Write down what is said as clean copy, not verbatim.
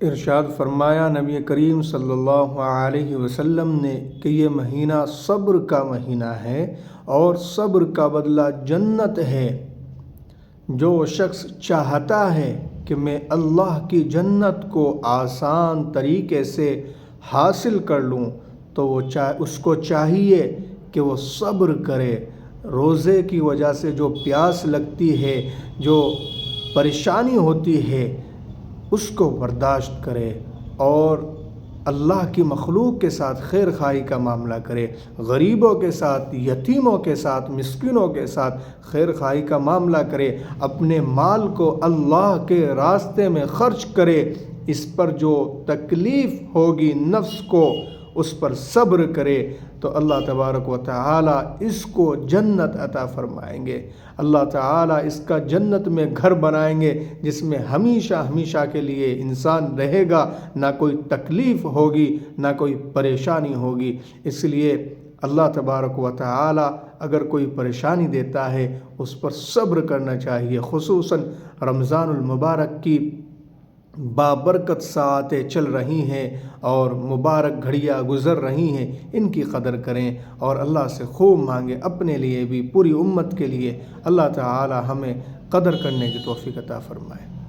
ارشاد فرمایا نبی کریم صلی اللہ علیہ وسلم نے کہ یہ مہینہ صبر کا مہینہ ہے اور صبر کا بدلہ جنت ہے۔ جو شخص چاہتا ہے کہ میں اللہ کی جنت کو آسان طریقے سے حاصل کر لوں تو اس کو چاہیے کہ وہ صبر کرے۔ روزے کی وجہ سے جو پیاس لگتی ہے، جو پریشانی ہوتی ہے، اس کو برداشت کرے اور اللہ کی مخلوق کے ساتھ خیر خواہی کا معاملہ کرے، غریبوں کے ساتھ، یتیموں کے ساتھ، مسکینوں کے ساتھ خیر خواہی کا معاملہ کرے، اپنے مال کو اللہ کے راستے میں خرچ کرے۔ اس پر جو تکلیف ہوگی نفس کو، اس پر صبر کرے تو اللہ تبارک و تعالی اس کو جنت عطا فرمائیں گے۔ اللہ تعالی اس کا جنت میں گھر بنائیں گے جس میں ہمیشہ ہمیشہ کے لیے انسان رہے گا، نہ کوئی تکلیف ہوگی، نہ کوئی پریشانی ہوگی۔ اس لیے اللہ تبارک و تعالی اگر کوئی پریشانی دیتا ہے اس پر صبر کرنا چاہیے۔ خصوصاً رمضان المبارک کی بابرکت ساعتیں چل رہی ہیں اور مبارک گھڑیاں گزر رہی ہیں، ان کی قدر کریں اور اللہ سے خوب مانگیں، اپنے لیے بھی، پوری امت کے لیے۔ اللہ تعالی ہمیں قدر کرنے کی توفیق عطا فرمائے۔